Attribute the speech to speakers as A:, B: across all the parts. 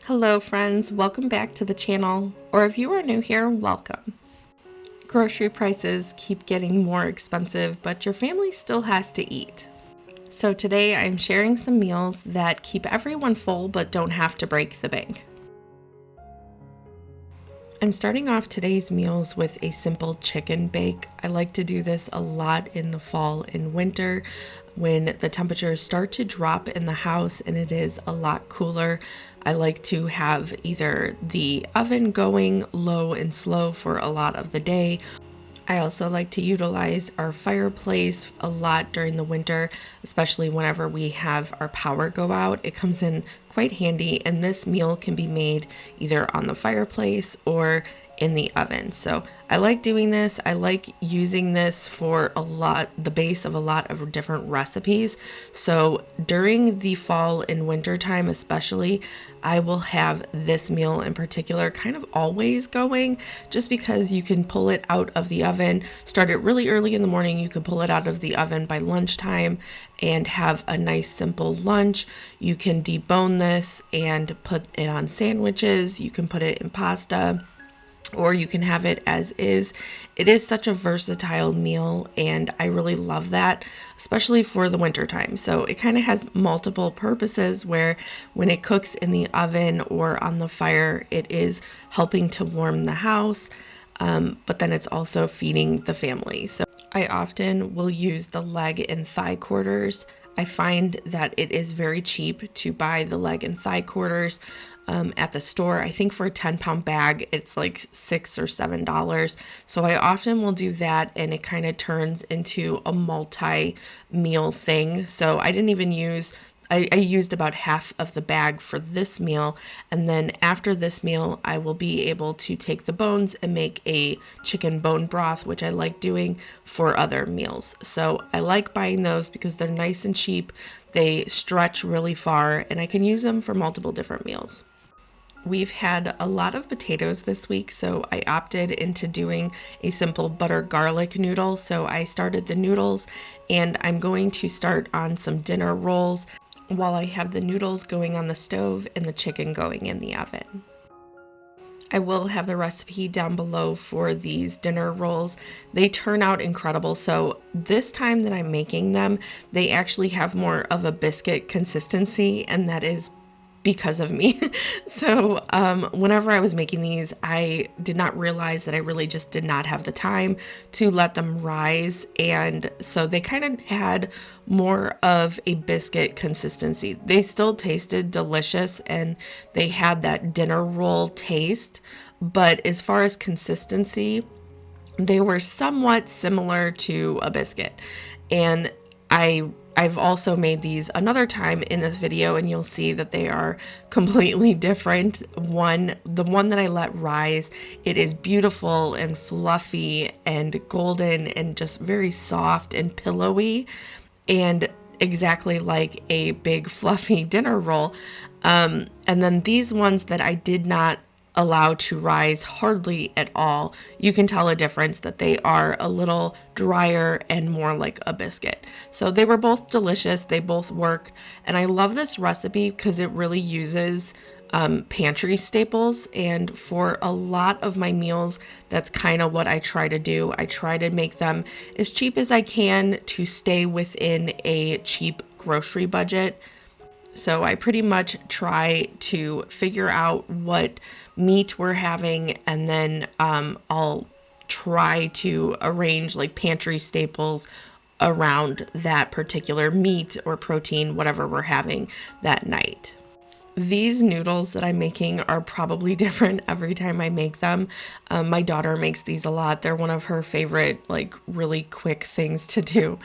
A: Hello friends, welcome back to the channel, or if you are new here, welcome. Grocery prices keep getting more expensive, but your family still has to eat. So today I'm sharing some meals that keep everyone full but don't have to break the bank. I'm starting off today's meals with a simple chicken bake. I like to do this a lot in the fall and winter when the temperatures start to drop in the house and it is a lot cooler. I like to have either the oven going low and slow for a lot of the day. I also like to utilize our fireplace a lot during the winter, especially whenever we have our power go out. It comes in quite handy, and this meal can be made either on the fireplace or in the oven. So I like doing this. I like using this for the base of a lot of different recipes. So during the fall and winter time especially, I will have this meal in particular kind of always going, just because you can pull it out of the oven, start it really early in the morning. You can pull it out of the oven by lunchtime and have a nice simple lunch. You can debone this and put it on sandwiches. You can put it in pasta, or you can have it as is. It is such a versatile meal, and I really love that, especially for the winter time. So it kind of has multiple purposes where when it cooks in the oven or on the fire, it is helping to warm the house, but then it's also feeding the family. So I often will use the leg and thigh quarters. I find that it is very cheap to buy the leg and thigh quarters at the store. I think for a 10-pound bag, it's like $6 or $7. So I often will do that, and it kind of turns into a multi-meal thing. So I didn't even use I used about half of the bag for this meal, and then after this meal I will be able to take the bones and make a chicken bone broth, which I like doing for other meals. So I like buying those because they're nice and cheap, they stretch really far, and I can use them for multiple different meals. We've had a lot of potatoes this week, so I opted into doing a simple butter garlic noodle. So I started the noodles, and I'm going to start on some dinner rolls while I have the noodles going on the stove and the chicken going in the oven. I will have the recipe down below for these dinner rolls. They turn out incredible. So this time that I'm making them, they actually have more of a biscuit consistency, and that is because of me. So whenever I was making these, I did not realize that I really just did not have the time to let them rise, and so they kind of had more of a biscuit consistency. They still tasted delicious and they had that dinner roll taste, but as far as consistency, they were somewhat similar to a biscuit. And I've also made these another time in this video, and you'll see that they are completely different. The one that I let rise, it is beautiful and fluffy and golden and just very soft and pillowy, and exactly like a big fluffy dinner roll. And then these ones that I did not allow to rise hardly at all, you can tell a difference that they are a little drier and more like a biscuit. So they were both delicious, they both worked, and I love this recipe because it really uses pantry staples, and for a lot of my meals, that's kind of what I try to do. I try to make them as cheap as I can to stay within a cheap grocery budget. So I pretty much try to figure out what meat we're having, and then I'll try to arrange like pantry staples around that particular meat or protein, whatever we're having that night. These noodles that I'm making are probably different every time I make them. My daughter makes these a lot. They're one of her favorite, like, really quick things to do.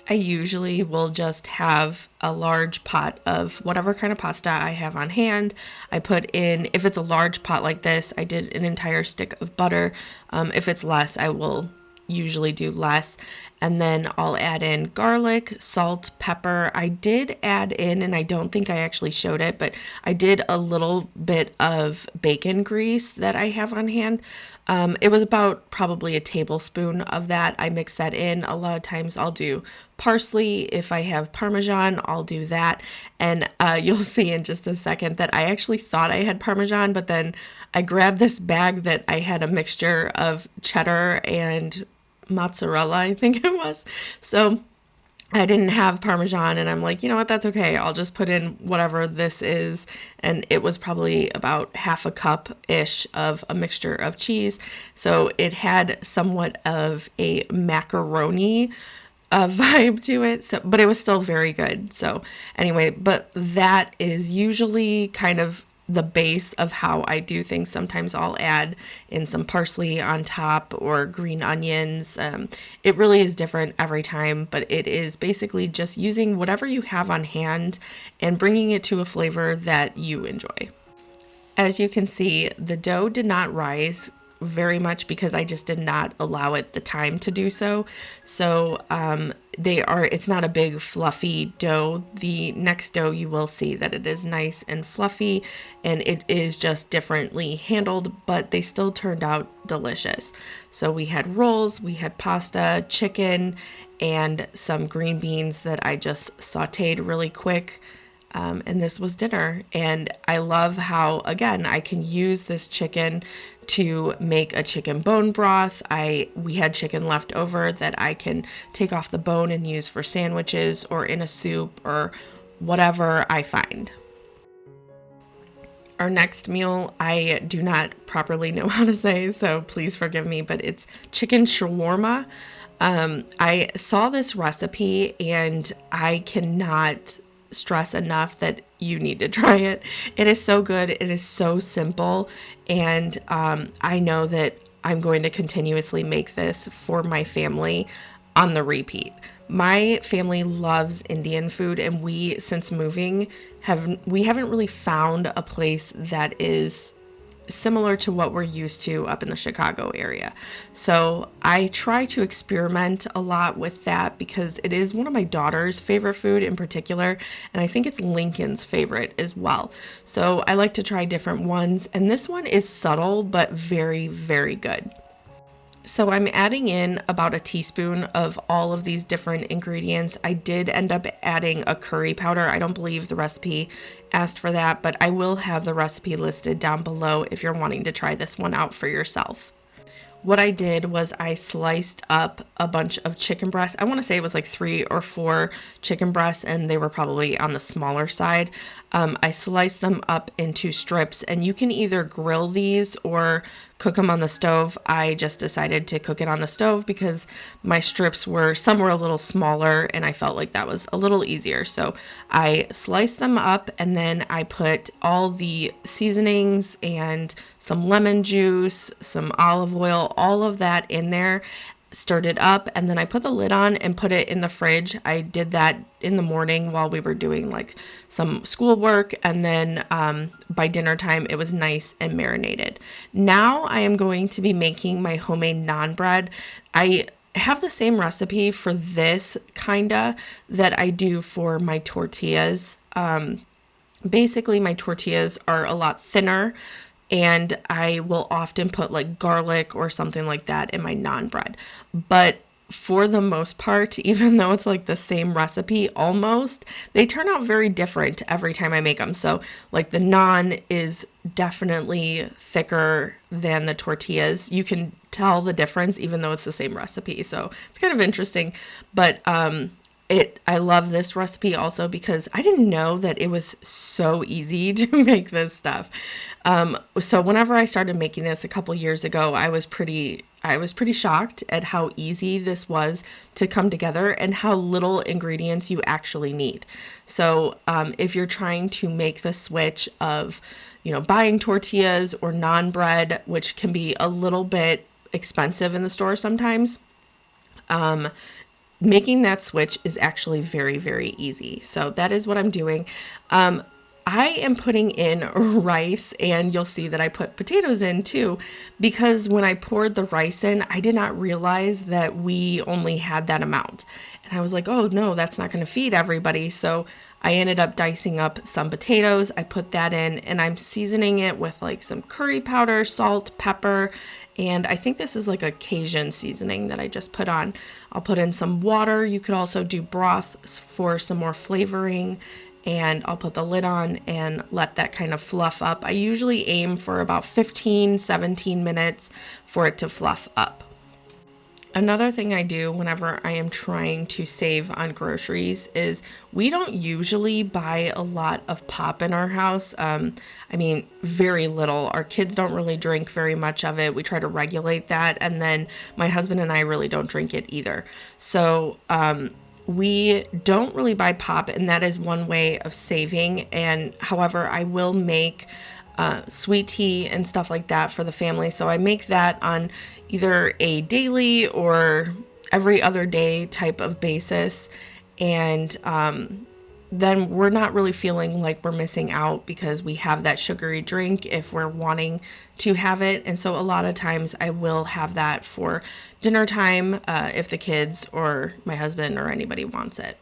A: I usually will just have a large pot of whatever kind of pasta I have on hand. I put in, if it's a large pot like this, I did an entire stick of butter. If it's less, I will usually do less. and then I'll add in garlic, salt, pepper. I did add in, and I don't think I actually showed it, but I did a little bit of bacon grease that I have on hand. It was about probably a tablespoon of that. I mix that in. A lot of times I'll do parsley. If I have Parmesan, I'll do that. And you'll see in just a second that I actually thought I had Parmesan, but then I grabbed this bag that I had a mixture of cheddar and mozzarella, I think it was. So I didn't have Parmesan, and I'm like, you know what, that's okay. I'll just put in whatever this is. And it was probably about half a cup-ish of a mixture of cheese. So it had somewhat of a macaroni vibe to it. So, but it was still very good. So anyway, but that is usually kind of the base of how I do things. Sometimes I'll add in some parsley on top or green onions. It really is different every time, but it is basically just using whatever you have on hand and bringing it to a flavor that you enjoy. As you can see, the dough did not rise very much because I just did not allow it the time to do so. So it's not a big fluffy dough. The next dough you will see that it is nice and fluffy, and it is just differently handled, but they still turned out delicious. So we had rolls, we had pasta, chicken, and some green beans that I just sauteed really quick. And this was dinner. And I love how, again, I can use this chicken to make a chicken bone broth. We had chicken left over that I can take off the bone and use for sandwiches or in a soup or whatever I find. Our next meal, I do not properly know how to say, so please forgive me, but it's chicken shawarma. I saw this recipe and I cannot stress enough that you need to try it. It is so good. It is so simple. And I know that I'm going to continuously make this for my family on the repeat. My family loves Indian food, and since moving, we haven't really found a place that is similar to what we're used to up in the Chicago area. So I try to experiment a lot with that because it is one of my daughter's favorite food in particular, and I think it's Lincoln's favorite as well. So I like to try different ones, and this one is subtle but very, very good. So I'm adding in about a teaspoon of all of these different ingredients. I did end up adding a curry powder. I don't believe the recipe asked for that, but I will have the recipe listed down below if you're wanting to try this one out for yourself. What I did was I sliced up a bunch of chicken breasts. I want to say it was like 3 or 4 chicken breasts, and they were probably on the smaller side. I sliced them up into strips, and you can either grill these or cook them on the stove. I just decided to cook it on the stove because my strips were a little smaller, and I felt like that was a little easier. So I sliced them up, and then I put all the seasonings and some lemon juice, some olive oil, all of that in there, stirred it up, and then I put the lid on and put it in the fridge. I did that in the morning while we were doing like some schoolwork, and then by dinner time it was nice and marinated. Now I am going to be making my homemade naan bread. I have the same recipe for this kinda that I do for my tortillas. Basically my tortillas are a lot thinner, and I will often put like garlic or something like that in my naan bread. But for the most part, even though it's like the same recipe almost, they turn out very different every time I make them. So like the naan is definitely thicker than the tortillas. You can tell the difference even though it's the same recipe. So it's kind of interesting. But I love this recipe also because I didn't know that it was so easy to make this stuff. So whenever I started making this a couple years ago, I was pretty shocked at how easy this was to come together and how little ingredients you actually need. So if you're trying to make the switch of, buying tortillas or naan bread, which can be a little bit expensive in the store sometimes, making that switch is actually very, very easy. So that is what I'm doing. I am putting in rice, and you'll see that I put potatoes in too, because when I poured the rice in, I did not realize that we only had that amount. And I was like, oh no, that's not going to feed everybody. So I ended up dicing up some potatoes. I put that in, and I'm seasoning it with like some curry powder, salt, pepper, and I think this is like a Cajun seasoning that I just put on. I'll put in some water. You could also do broth for some more flavoring, and I'll put the lid on and let that kind of fluff up. I usually aim for about 15, 17 minutes for it to fluff up. Another thing I do whenever I am trying to save on groceries is we don't usually buy a lot of pop in our house. I mean, very little. Our kids don't really drink very much of it. We try to regulate that. And then my husband and I really don't drink it either. So, we don't really buy pop, and that is one way of saving. And however, I will make sweet tea and stuff like that for the family. So I make that on either a daily or every other day type of basis. And then we're not really feeling like we're missing out because we have that sugary drink if we're wanting to have it. And so a lot of times I will have that for dinner time if the kids or my husband or anybody wants it.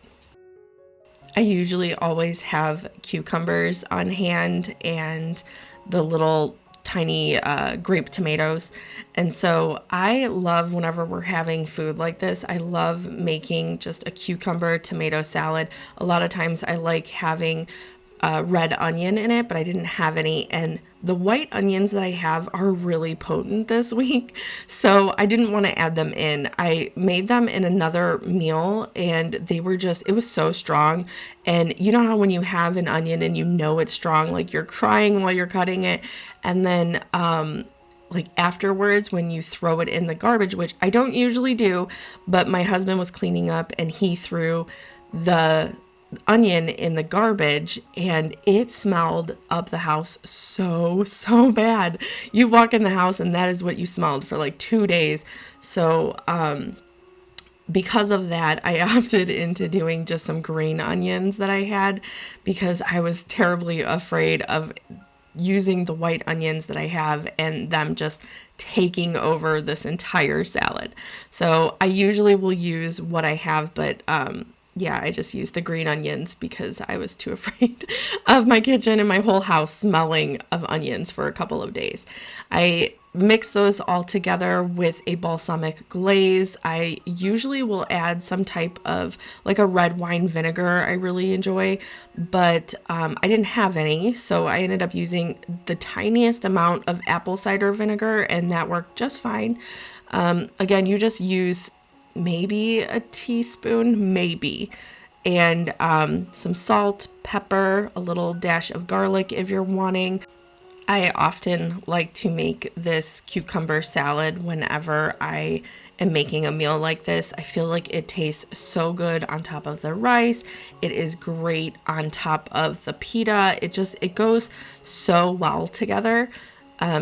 A: I usually always have cucumbers on hand and the little tiny grape tomatoes. And so I love whenever we're having food like this, I love making just a cucumber tomato salad. A lot of times I like having red onion in it, but I didn't have any. And the white onions that I have are really potent this week, so I didn't want to add them in. I made them in another meal, and they were just, it was so strong. And you know how when you have an onion and you know it's strong, like you're crying while you're cutting it, and then like afterwards when you throw it in the garbage, which I don't usually do, but my husband was cleaning up and he threw the onion in the garbage, and it smelled up the house so bad. You walk in the house and that is what you smelled for like 2 days. So because of that, I opted into doing just some green onions that I had, because I was terribly afraid of using the white onions that I have and them just taking over this entire salad. So I usually will use what I have, but yeah, I just used the green onions because I was too afraid of my kitchen and my whole house smelling of onions for a couple of days. I mix those all together with a balsamic glaze. I usually will add some type of like a red wine vinegar I really enjoy, but I didn't have any, so I ended up using the tiniest amount of apple cider vinegar, and that worked just fine. Again, you just use maybe a teaspoon, maybe, and some salt, pepper, a little dash of garlic if you're wanting. I often like to make this cucumber salad whenever I am making a meal like this. I feel like it tastes so good on top of the rice. It is great on top of the pita. It goes so well together.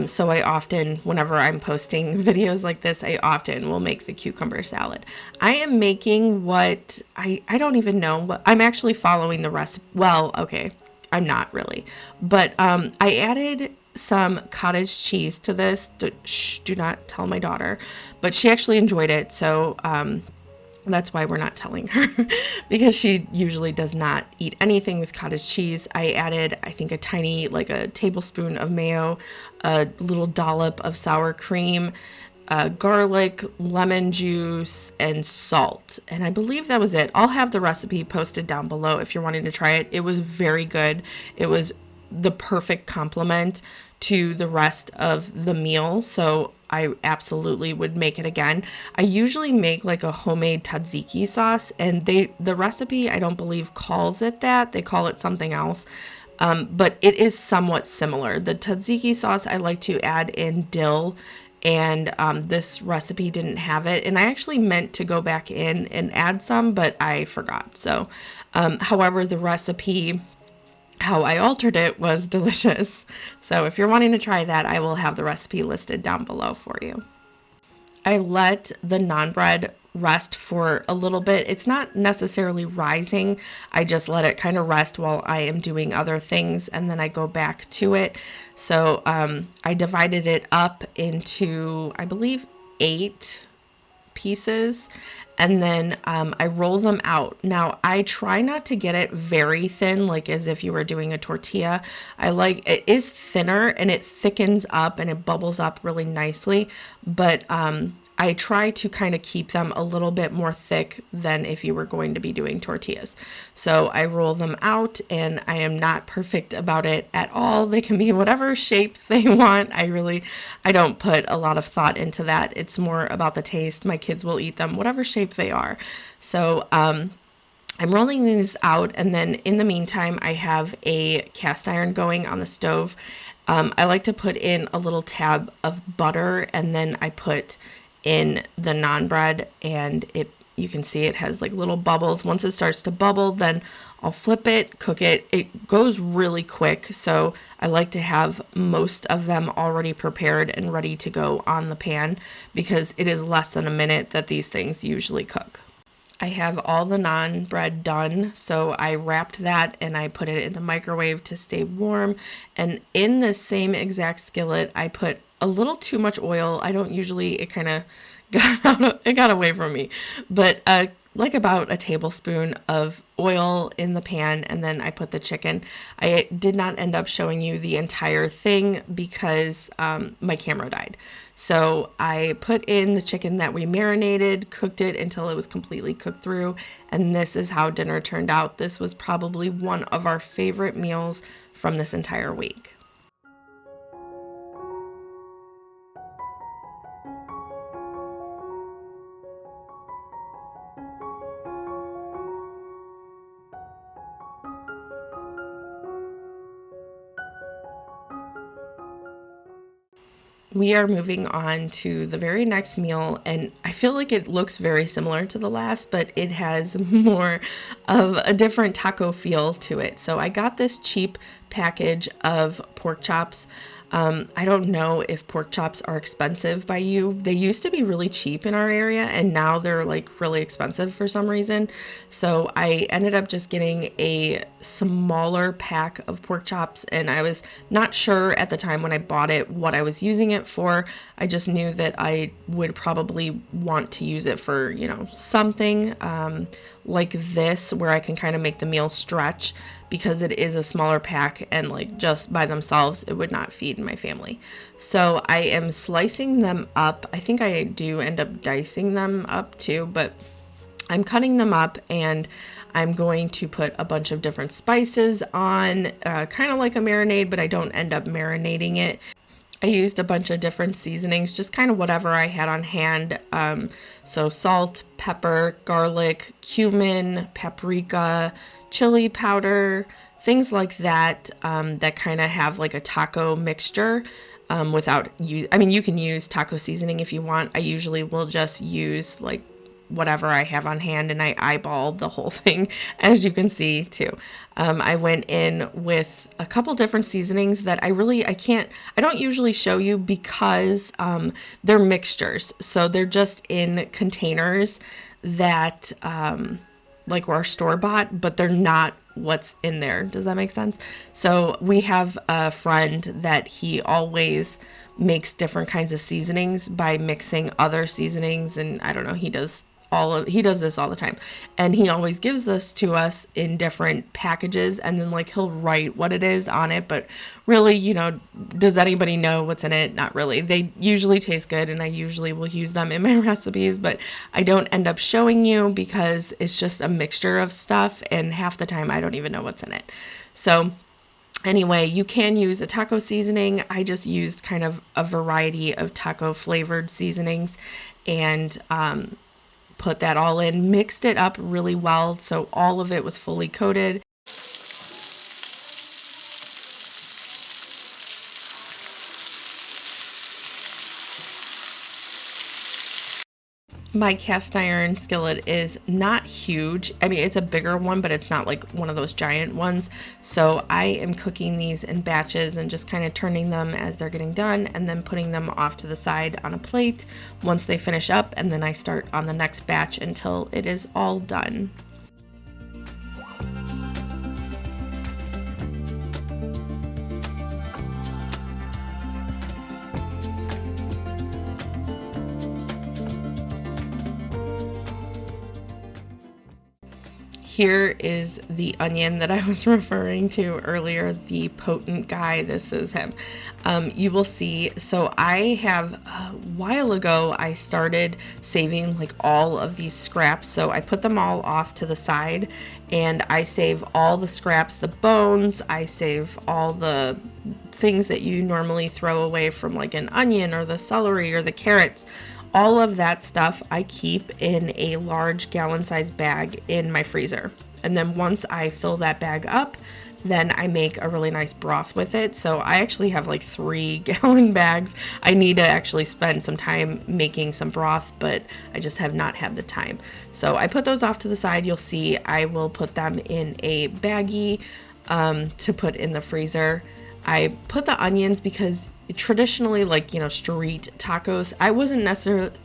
A: So I often, whenever I'm posting videos like this, I often will make the cucumber salad. I am making what, I don't even know what, I'm actually following the recipe. Well, okay, I'm not really. But I added some cottage cheese to this. Do not tell my daughter. But she actually enjoyed it, so that's why we're not telling her, because she usually does not eat anything with cottage cheese. I added, I think, a tiny, like a tablespoon of mayo, a little dollop of sour cream, garlic, lemon juice, and salt. And I believe that was it. I'll have the recipe posted down below if you're wanting to try it. It was very good. It was the perfect complement to the rest of the meal, so I absolutely would make it again. I usually make like a homemade tzatziki sauce, and the recipe, I don't believe, calls it that. They call it something else. But it is somewhat similar. The tzatziki sauce, I like to add in dill, and this recipe didn't have it. And I actually meant to go back in and add some, but I forgot. So, however, the recipe, how I altered it, was delicious. So if you're wanting to try that, I will have the recipe listed down below for you. I let the naan bread rest for a little bit. It's not necessarily rising. I just let it kind of rest while I am doing other things, and then I go back to it. So I divided it up into, I believe, 8 pieces, and then I roll them out. Now I try not to get it very thin, like as if you were doing a tortilla. I like it is thinner and it thickens up and it bubbles up really nicely, but I try to kind of keep them a little bit more thick than if you were going to be doing tortillas. So I roll them out, and I am not perfect about it at all. They can be whatever shape they want. I don't put a lot of thought into that. It's more about the taste. My kids will eat them whatever shape they are. So I'm rolling these out, and then in the meantime, I have a cast iron going on the stove. I like to put in a little tab of butter, and then I put in the naan bread, and you can see it has like little bubbles. Once it starts to bubble, then I'll flip it, cook it. It goes really quick, so I like to have most of them already prepared and ready to go on the pan, because it is less than a minute that these things usually cook. I have all the naan bread done, so I wrapped that and I put it in the microwave to stay warm. And in the same exact skillet, I put a little too much oil. I don't usually, it kind of it got away from me, but like about a tablespoon of oil in the pan, and then I put the chicken. I did not end up showing you the entire thing because my camera died. So I put in the chicken that we marinated, cooked it until it was completely cooked through, and this is how dinner turned out. This was probably one of our favorite meals from this entire week. We are moving on to the very next meal, and I feel like it looks very similar to the last, but it has more of a different taco feel to it. So I got this cheap package of pork chops. I don't know if pork chops are expensive by you. They used to be really cheap in our area, and now they're like really expensive for some reason. So I ended up just getting a smaller pack of pork chops, and I was not sure at the time when I bought it what I was using it for. I just knew that I would probably want to use it for, something like this, where I can kind of make the meal stretch, because it is a smaller pack, and like just by themselves it would not feed my family. So I am slicing them up. I think I do end up dicing them up too, but I'm cutting them up, and I'm going to put a bunch of different spices on, kind of like a marinade, but I don't end up marinating it. I used a bunch of different seasonings, just kind of whatever I had on hand. So salt, pepper, garlic, cumin, paprika, chili powder, things like that, that kind of have like a taco mixture. Without use, I mean, you can use taco seasoning if you want. I usually will just use like whatever I have on hand, and I eyeballed the whole thing, as you can see too. I went in with a couple different seasonings that I don't usually show you, because they're mixtures. So they're just in containers that like are store bought, but they're not what's in there. Does that make sense? So we have a friend that he always makes different kinds of seasonings by mixing other seasonings, and I don't know, he does this all the time, and he always gives this to us in different packages, and then like he'll write what it is on it, but really, does anybody know what's in it? Not really. They usually taste good, and I usually will use them in my recipes, but I don't end up showing you because it's just a mixture of stuff, and half the time I don't even know what's in it. So anyway, you can use a taco seasoning. I just used kind of a variety of taco flavored seasonings, and put that all in, mixed it up really well so all of it was fully coated. My cast iron skillet is not huge. I mean, it's a bigger one, but it's not like one of those giant ones. So I am cooking these in batches and just kind of turning them as they're getting done and then putting them off to the side on a plate once they finish up, and then I start on the next batch until it is all done. Here is the onion that I was referring to earlier, the potent guy. This is him. You will see, so I have, a while ago, I started saving like all of these scraps. So I put them all off to the side and I save all the scraps, the bones, I save all the things that you normally throw away from like an onion or the celery or the carrots. All of that stuff I keep in a large gallon-sized bag in my freezer. And then once I fill that bag up, then I make a really nice broth with it. So I actually have like 3-gallon bags. I need to actually spend some time making some broth, but I just have not had the time. So I put those off to the side. You'll see I will put them in a baggie to put in the freezer. I put the onions because traditionally, like, you know, street tacos, I wasn't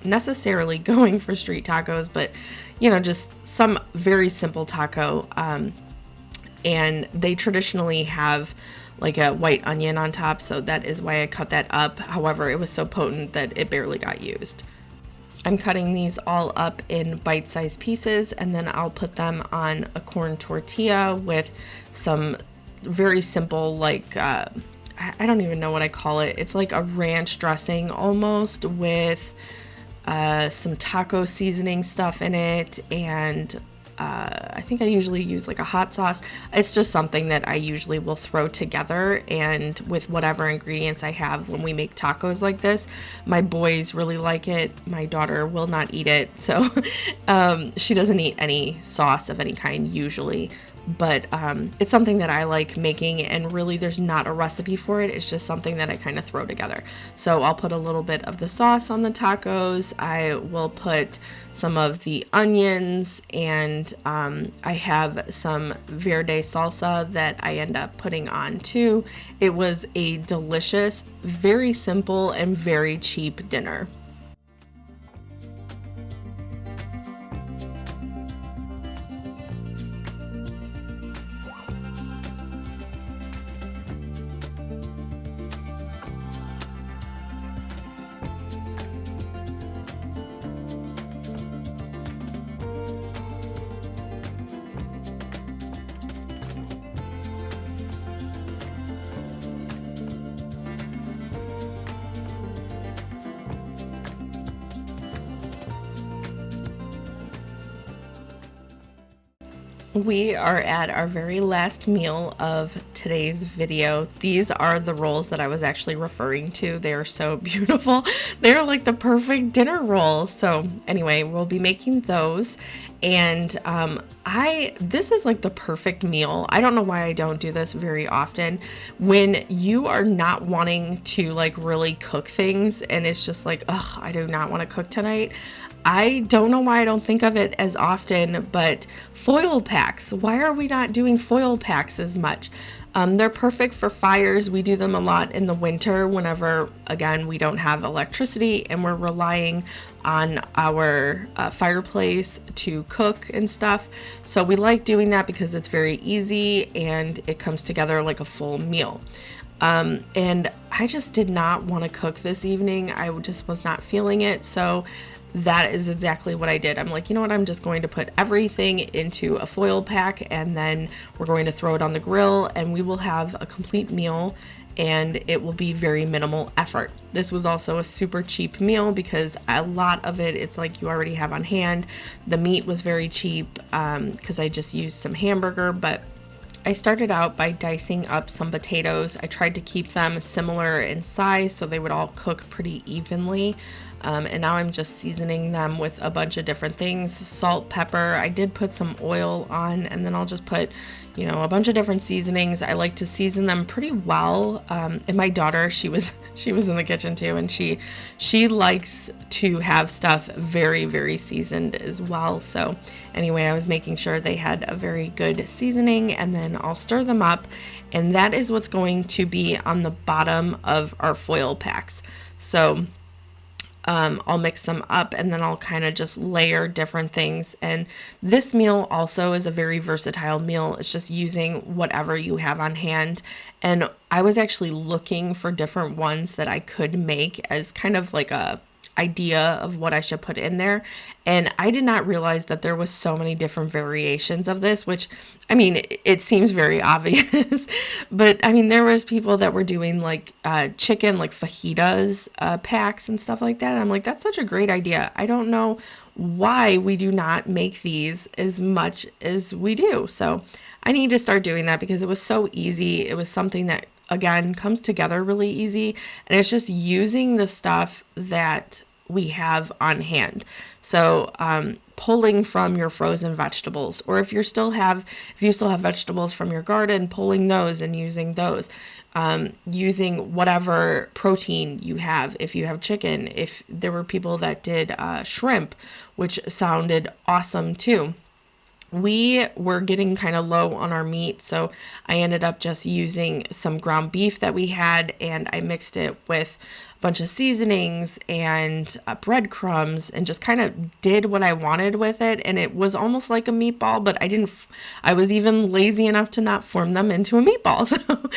A: necessarily going for street tacos, but, you know, just some very simple taco. And they traditionally have like a white onion on top, so that is why I cut that up. However, it was so potent that it barely got used. I'm cutting these all up in bite-sized pieces, and then I'll put them on a corn tortilla with some very simple, like, I don't even know what I call it. It's like a ranch dressing almost with some taco seasoning stuff in it, and I think I usually use like a hot sauce. It's just something that I usually will throw together, and with whatever ingredients I have when we make tacos like this. My boys really like it. My daughter will not eat it, so she doesn't eat any sauce of any kind usually. But it's something that I like making, and really there's not a recipe for it. It's just something that I kind of throw together. So I'll put a little bit of the sauce on the tacos. I will put some of the onions, and I have some verde salsa that I end up putting on too. It was a delicious, very simple, and very cheap dinner. We are at our very last meal of today's video. These are the rolls that I was actually referring to. They are so beautiful. They're like the perfect dinner roll. So anyway, we'll be making those. And this is like the perfect meal. I don't know why I don't do this very often. When you are not wanting to like really cook things and it's just like, ugh, I do not want to cook tonight. I don't know why I don't think of it as often, but foil packs. Why are we not doing foil packs as much? They're perfect for fires. We do them a lot in the winter whenever, again, we don't have electricity and we're relying on our fireplace to cook and stuff. So we like doing that because it's very easy and it comes together like a full meal. And I just did not want to cook this evening. I just was not feeling it. So that is exactly what I did. I'm like, you know what? I'm just going to put everything into a foil pack and then we're going to throw it on the grill and we will have a complete meal and it will be very minimal effort. This was also a super cheap meal because a lot of it, it's like you already have on hand. The meat was very cheap because I just used some hamburger, but I started out by dicing up some potatoes. I tried to keep them similar in size so they would all cook pretty evenly. And now I'm just seasoning them with a bunch of different things, salt, pepper. I did put some oil on, and then I'll just put, a bunch of different seasonings. I like to season them pretty well. And my daughter, she was in the kitchen too, and she likes to have stuff very, very seasoned as well. So anyway, I was making sure they had a very good seasoning, and then I'll stir them up, and that is what's going to be on the bottom of our foil packs. So I'll mix them up, and then I'll kind of just layer different things. And this meal also is a very versatile meal. It's just using whatever you have on hand. And I was actually looking for different ones that I could make as kind of like a idea of what I should put in there. And I did not realize that there was so many different variations of this, which, I mean, it seems very obvious, but I mean, there was people that were doing like chicken, like fajitas packs and stuff like that. And I'm like, that's such a great idea. I don't know why we do not make these as much as we do. So I need to start doing that because it was so easy. It was something that, again, comes together really easy, and it's just using the stuff that we have on hand. So pulling from your frozen vegetables, or if you still have vegetables from your garden, pulling those and using those. Using whatever protein you have. If you have chicken, if there were people that did shrimp, which sounded awesome too. We were getting kind of low on our meat, so I ended up just using some ground beef that we had, and I mixed it with a bunch of seasonings and breadcrumbs, and just kind of did what I wanted with it. And it was almost like a meatball, but I was even lazy enough to not form them into a meatball. So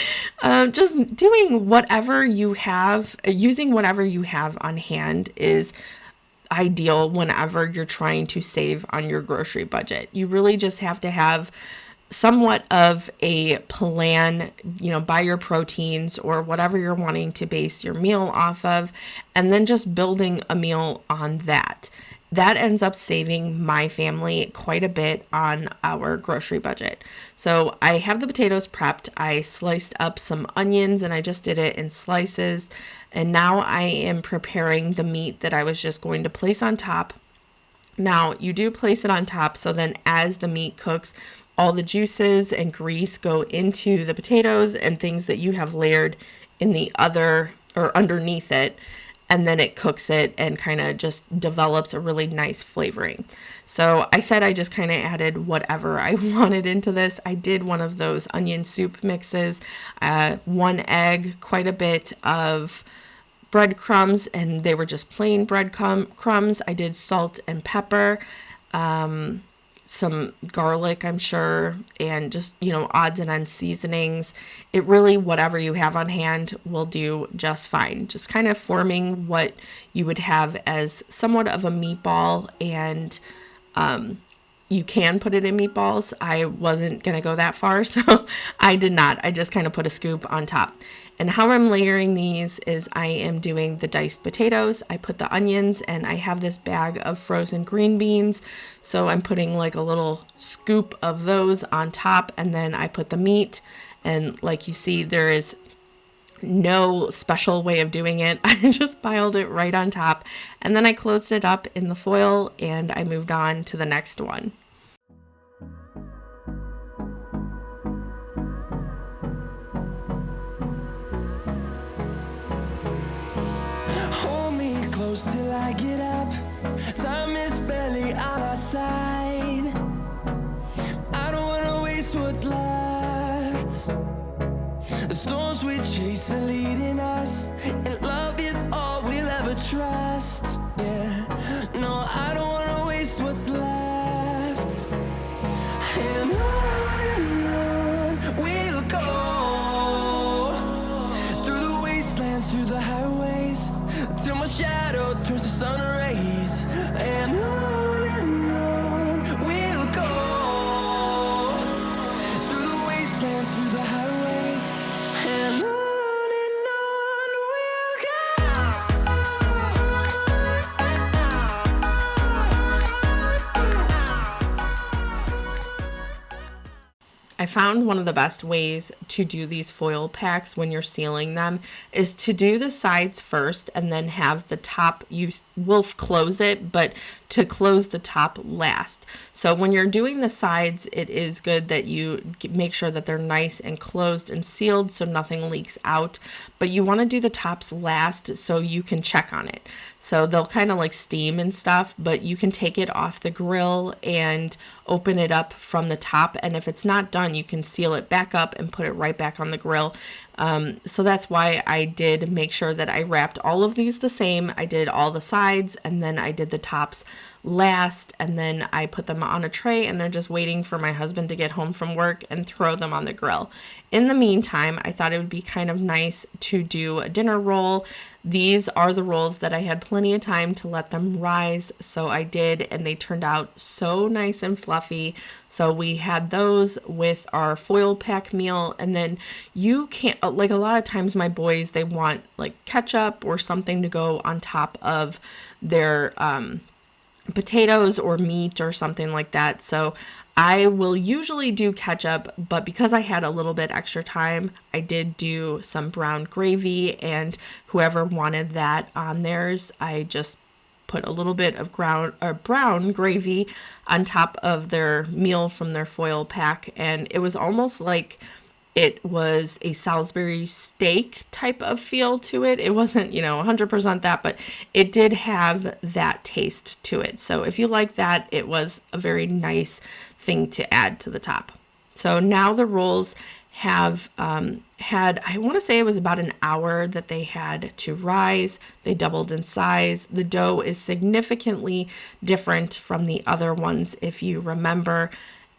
A: just doing whatever you have, using whatever you have on hand is ideal whenever you're trying to save on your grocery budget. You really just have to have somewhat of a plan, buy your proteins or whatever you're wanting to base your meal off of, and then just building a meal on that. That ends up saving my family quite a bit on our grocery budget. So I have the potatoes prepped. I sliced up some onions, and I just did it in slices. And now I am preparing the meat that I was just going to place on top. Now, you do place it on top, so then as the meat cooks, all the juices and grease go into the potatoes and things that you have layered in the other or underneath it. And then it cooks it and kind of just develops a really nice flavoring. So I said I just kind of added whatever I wanted into this. I did one of those onion soup mixes, 1 egg, quite a bit of breadcrumbs, and they were just plain breadcrumbs. I did salt and pepper, some garlic, I'm sure, and just, odds and ends seasonings. It really, whatever you have on hand will do just fine. Just kind of forming what you would have as somewhat of a meatball, and you can put it in meatballs. I wasn't going to go that far, so I did not. I just kind of put a scoop on top. And how I'm layering these is I am doing the diced potatoes. I put the onions, and I have this bag of frozen green beans. So I'm putting like a little scoop of those on top, and then I put the meat. And like you see, there is no special way of doing it. I just piled it right on top, and then I closed it up in the foil, and I moved on to the next one.
B: Till I get up, time is barely on our side. I don't wanna waste what's left. The storms we chase are leading us, and love is all we'll ever trust. Yeah, no, I don't wanna waste what's left. And on we'll go, through the wastelands, through the highways, till my shadow turns to sun rays. And on we'll go, through the wastelands, through the highways, and on we'll go.
A: found one of the best ways to do these foil packs when you're sealing them is to do the sides first and then have the top, you will close it, but to close the top last. So when you're doing the sides, it is good that you make sure that they're nice and closed and sealed so nothing leaks out, but you want to do the tops last so you can check on it. So they'll kind of like steam and stuff, but you can take it off the grill and open it up from the top, and if it's not done, you can seal it back up and put it right back on the grill. So that's why I did make sure that I wrapped all of these the same. I did all the sides and then I did the tops last, and then I put them on a tray and they're just waiting for my husband to get home from work and throw them on the grill. In the meantime, I thought it would be kind of nice to do a dinner roll. These are the rolls that I had plenty of time to let them rise, so I did, and they turned out so nice and fluffy. So we had those with our foil pack meal, and then you can't, like a lot of times my boys, they want like ketchup or something to go on top of their potatoes or meat or something like that. So I will usually do ketchup, but because I had a little bit extra time, I did do some brown gravy, and whoever wanted that on theirs, I just put a little bit of brown gravy on top of their meal from their foil pack, and it was almost like it was a Salisbury steak type of feel to it. It wasn't, 100% that, but it did have that taste to it. So if you like that, it was a very nice thing to add to the top. So now the rolls have had, I want to say it was about an hour that they had to rise. They doubled in size. The dough is significantly different from the other ones, if you remember.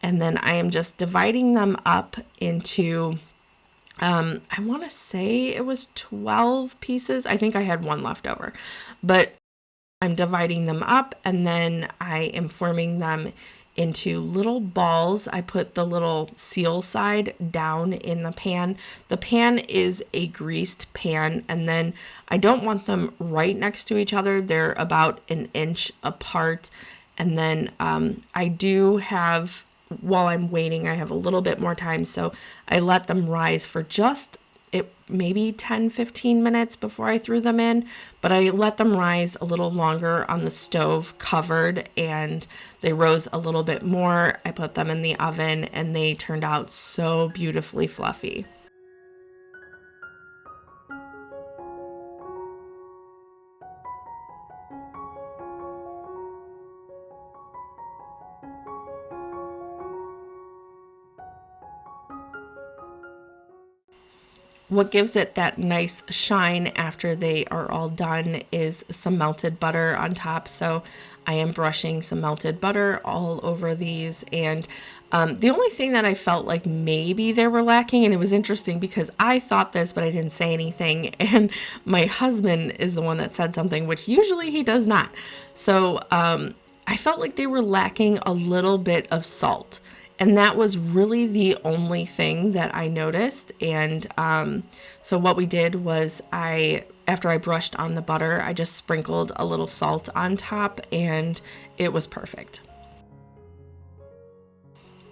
A: And then I am just dividing them up into, I want to say it was 12 pieces. I think I had one left over, but I'm dividing them up, and then I am forming them into little balls. I put the little seal side down in the pan. The pan is a greased pan, and then I don't want them right next to each other. They're about an inch apart. And then I do have, while I'm waiting, I have a little bit more time, so I let them rise for just maybe 10-15 minutes before I threw them in, but I let them rise a little longer on the stove covered, and they rose a little bit more. I put them in the oven and they turned out so beautifully fluffy. What gives it that nice shine after they are all done is some melted butter on top. So I am brushing some melted butter all over these. And the only thing that I felt like maybe they were lacking, and it was interesting because I thought this, but I didn't say anything. And my husband is the one that said something, which usually he does not. So I felt like they were lacking a little bit of salt. And that was really the only thing that I noticed. And so what we did was after I brushed on the butter, I just sprinkled a little salt on top, and it was perfect.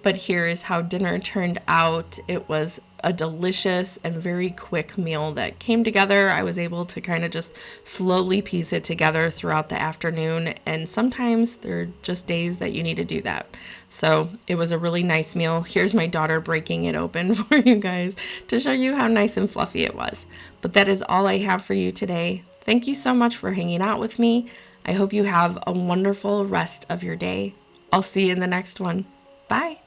A: But here is how dinner turned out. It was a delicious and very quick meal that came together. I was able to kind of just slowly piece it together throughout the afternoon, and sometimes there are just days that you need to do that. So it was a really nice meal. Here's my daughter breaking it open for you guys to show you how nice and fluffy it was. But that is all I have for you today. Thank you so much for hanging out with me. I hope you have a wonderful rest of your day. I'll see you in the next one. Bye.